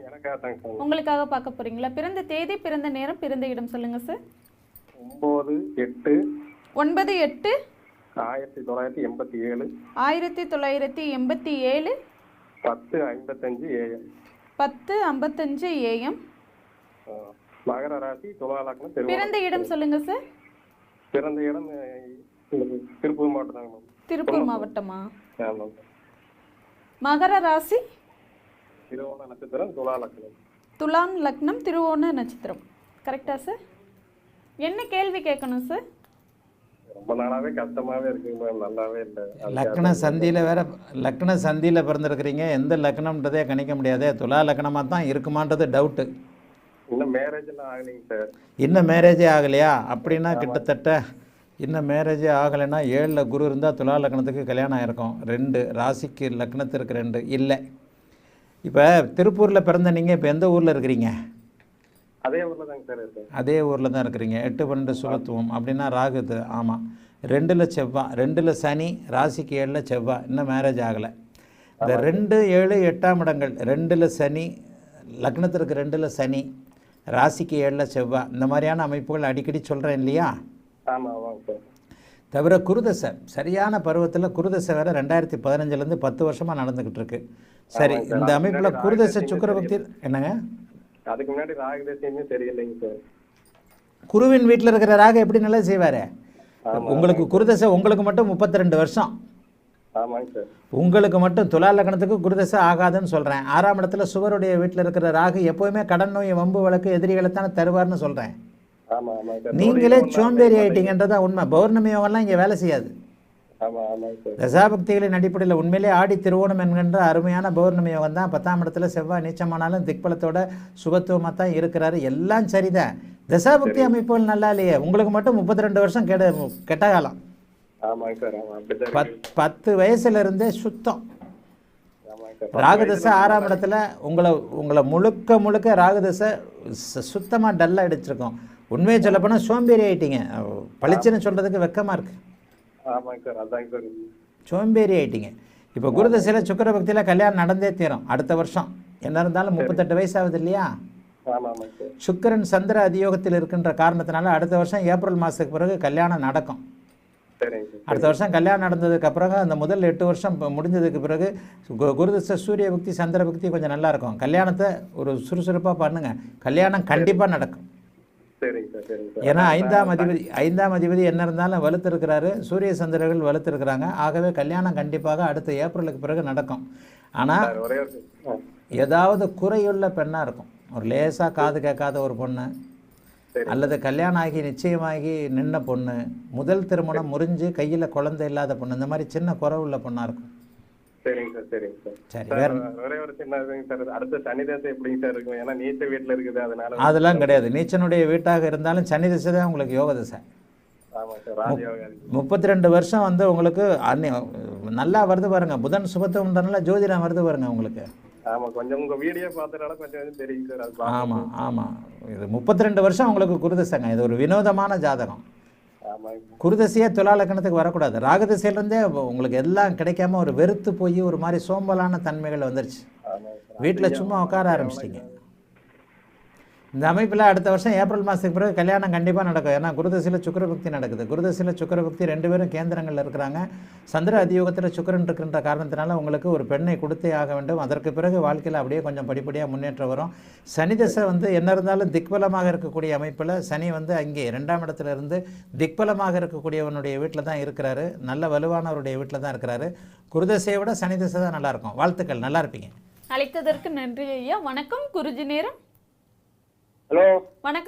எனக்காகத்தாங்க sir. உங்களுக்காக பார்க்க போறீங்களா? பிறந்த தேதி, பிறந்த நேரம், பிறந்த இடம் சொல்லுங்க சார். 9/8/1987. 9/8/1987 10:55 AM. 10:55 AM. மகர ராசி, துலா லக்னம், பிறந்த இடம் சொல்லுங்க சார். பிறந்த இடம் திருப்பூர் மாவட்டம் தாங்க மேம். திருப்பூர் மாவட்டமா? ஆமாம். மகர ராசி, திருவோண நட்சத்திரம், துலா லக்னம். துலாம் லக்னம், திருவோண நட்சத்திரம். கரெக்டா சார்? என்ன கேள்வி கேட்கணும் சார்? ரொம்ப நாளாவே கஷ்டமாவே இருக்குங்க மேம். நல்லாவே இல்லை. லக்ன சந்தியில் வேற லக்ன சந்தியில் பிறந்திருக்கிறீங்க. எந்த லக்னம்ன்றதே கணிக்க முடியாது. துலா லக்னமாக தான் இருக்குமான்றது டவுட்டு. இன்னும் மேரேஜ் எல்லாம் ஆகலைங்க சார். இன்னும் மேரேஜே ஆகலையா? அப்படின்னா கிட்டத்தட்ட இன்னும் மேரேஜே ஆகலைன்னா 7ல் குரு இருந்தால் துலா லக்னத்துக்கு கல்யாணம் ஆகிருக்கும். 2 ராசிக்கு லக்னத்திற்கு 2 இல்லை. இப்போ திருப்பூரில் பிறந்த நீங்கள் இப்போ எந்த ஊரில் இருக்கிறீங்க? அதே ஊரில் தாங்க சார் இருக்கு. அதே ஊரில் தான் இருக்கிறீங்க. 8-12 சுபத்துவம் அப்படின்னா ராகுது. ஆமாம். 2ல் செவ்வாய், 2ல் சனி, ராசிக்கு 7ல் செவ்வாய். இன்னும் மேரேஜ் ஆகலை. இந்த 2, 7, 8ஆம் இடங்கள், 2ல் சனி, லக்னத்திற்கு 2ல் சனி, ராசிக்கு 7ல் செவ்வாய், இந்த மாதிரியான அமைப்புகள் அடிக்கடி சொல்கிறேன் இல்லையா? ஆமாம் ஆமாங்க சார். தவிர குருதசை சரியான பருவத்தில் குருதசை வேறு 2015லேருந்து 10 வருஷமாக நடந்துக்கிட்டு இருக்கு. சரி, இந்த அமைப்பில் குருதசை சுக்கிரபக்தி என்னங்க? அதுக்கு முன்னாடி ராகதேசியமே தெரியலைங்க சார். குருவின் வீட்டில் இருக்கிற ராக எப்படி நல்லா செய்வார்? உங்களுக்கு குருதசை உங்களுக்கு மட்டும் 32 வருஷம். ஆமாங்க சார். உங்களுக்கு மட்டும் துலா லக்னத்துக்கு குருதசை ஆகாதுன்னு சொல்கிறேன். 6ஆம் இடத்துல சுவருடைய வீட்டில் இருக்கிற ராகு எப்போவுமே கடன் நோய், வம்பு வழக்கு, எதிரிகளை தானே தருவார்னு சொல்கிறேன். ஆமாம் ஆமாங்க சார். நீங்களே சோம்பேறி ஆகிட்டீங்கன்றதான் உண்மை. பௌர்ணமி யோகம்லாம் இங்கே வேலை செய்யாது. ஆமாம் ஆமாங்க சார். தசாபக்திகளின் அடிப்படையில் உண்மையிலே ஆடி திருவோணம் என்கின்ற அருமையான பௌர்ணமி யோகம் தான். 10ஆம் இடத்துல செவ்வாய் நீச்சமானாலும் திக்பலத்தோட சுபத்துவமாக தான் இருக்கிறாரு. எல்லாம் சரிதான். தசாபக்தி அமைப்புகள் நல்லா இல்லையே. உங்களுக்கு மட்டும் 32 வருஷம் கெட்ட காலம். ஆமாங்க சார். ஆமாம் அப்படி 10 வயசுலேருந்தே சுத்தம். ஆமாங்க சார். ராகுதசை 6ஆம் இடத்துல உங்களை முழுக்க ராகுதசை சுத்தமாக டல்லாக அடிச்சிருக்கோம். உண்மையை சொல்லப்போனால் சோம்பேறி ஆகிட்டீங்க. பளிச்சுன்னு சொல்கிறதுக்கு வெக்கமாக இருக்குது. ஆமாங்க சார். அதாங்க சார். சோம்பேறி ஆகிட்டீங்க. இப்போ குருதசையில் சுக்கிரபக்தியில் கல்யாணம் நடந்தே தீரும் அடுத்த வருஷம். என்ன இருந்தாலும் 38 வயசு ஆகுது இல்லையா? ஆமாம் சார். சுக்கிரன் சந்திர அதியோகத்தில் இருக்கின்ற காரணத்தினால அடுத்த வருஷம் ஏப்ரல் மாதத்துக்கு பிறகு கல்யாணம் நடக்கும். சரிங்க சார். அடுத்த வருஷம் கல்யாணம் நடந்ததுக்கு அப்புறம் அந்த முதல் 8 வருஷம் முடிஞ்சதுக்கு பிறகு குருதசை சூரிய பக்தி சந்திர பக்தி கொஞ்சம் நல்லா இருக்கும். கல்யாணத்தை ஒரு சுறுசுறுப்பாக பண்ணுங்க. கல்யாணம் கண்டிப்பாக நடக்கும். சரிங்க சார். சரிங்க சார். ஏன்னா 5ஆம் அதிபதி என்ன இருந்தாலும் வலுத்திருக்கிறாரு. சூரிய சந்திரர்கள் வலுத்திருக்கிறாங்க. ஆகவே கல்யாணம் கண்டிப்பாக அடுத்த ஏப்ரலுக்கு பிறகு நடக்கும். ஆனால் ஒரே ஏதாவது குறையுள்ள பெண்ணாக இருக்கும். ஒரு லேசாக காது கேட்காத ஒரு பொண்ணு, அல்லது கல்யாணம் ஆகி நிச்சயமாகி நின்ன பொண்ணு, முதல் திருமணம் முறிஞ்சு கையில் குழந்தை இல்லாத பொண்ணு, இந்த மாதிரி சின்ன குறை உள்ள பொண்ணாக இருக்கும். சரிங்க சார். சரிங்க சார். சரி, ஒரே ஒரு சின்ன இதுங்க சார். அடுத்த சனி தசை எப்படிங்க சார் இருக்கும்? ஏன்னா நீச்ச வீட்டில் இருக்குது. அதனால அதெல்லாம் கிடையாது. நீச்சனுடைய வீட்டாக இருந்தாலும் சனி திசை தான் உங்களுக்கு யோக திசை. ஆமாம் சார். ராஜயோகா 32 வருஷம் உங்களுக்கு நல்லா வருது பாருங்க. புதன் சுபத்துவம்ன்றனால ஜோதிடம் வருது பாருங்க உங்களுக்கு. ஆமாம். கொஞ்சம் உங்கள் வீடியோ பார்த்தனால கொஞ்சம் தெரியுங்க சார். அது ஆமாம் ஆமாம். இது 32 வருஷம் உங்களுக்கு குருதசைங்க. இது ஒரு வினோதமான ஜாதகம். ஆமாங்க. குருதசையே துலா லக்னத்துக்கு வரக்கூடாது. ராகதசையிலேருந்தே உங்களுக்கு எல்லாம் கிடைக்காம ஒரு வெறுத்து போய் ஒரு மாதிரி சோம்பலான தன்மைகள் வந்துருச்சு. ஆமாங்க சார். வீட்டில் சும்மா உட்கார ஆரம்பிச்சிட்டிங்க. இந்த அமைப்பில் அடுத்த வருஷம் ஏப்ரல் மாதத்துக்கு பிறகு கல்யாணம் கண்டிப்பாக நடக்கும். ஏன்னா குருதசையில் சுக்கிரபக்தி நடக்குது. குருதசையில் சுக்கிரபக்தி 2 பேரும் கேந்திரங்களில் இருக்கிறாங்க. சந்திர அதியோகத்தில் சுக்கிரன் இருக்கின்ற காரணத்தினால உங்களுக்கு ஒரு பெண்ணை கொடுத்தே ஆக வேண்டும். அதற்கு பிறகு வாழ்க்கையில் அப்படியே கொஞ்சம் படிப்படியாக முன்னேற்றம் வரும். சனி தசை என்ன இருந்தாலும் திக்பலமாக இருக்கக்கூடிய அமைப்பில் சனி அங்கே 2ஆம் இடத்துல இருந்து திக்பலமாக இருக்கக்கூடியவனுடைய வீட்டில் தான் இருக்கிறாரு. நல்ல வலுவானவருடைய வீட்டில் தான் இருக்கிறாரு. குருதசையை விட சனி தசை தான் நல்லாயிருக்கும். வாழ்த்துக்கள், நல்லா இருப்பீங்க. அழைத்ததற்கு நன்றி ஐயா. வணக்கம். குருஜி நேரம். ஹலோ. வணக்கம்.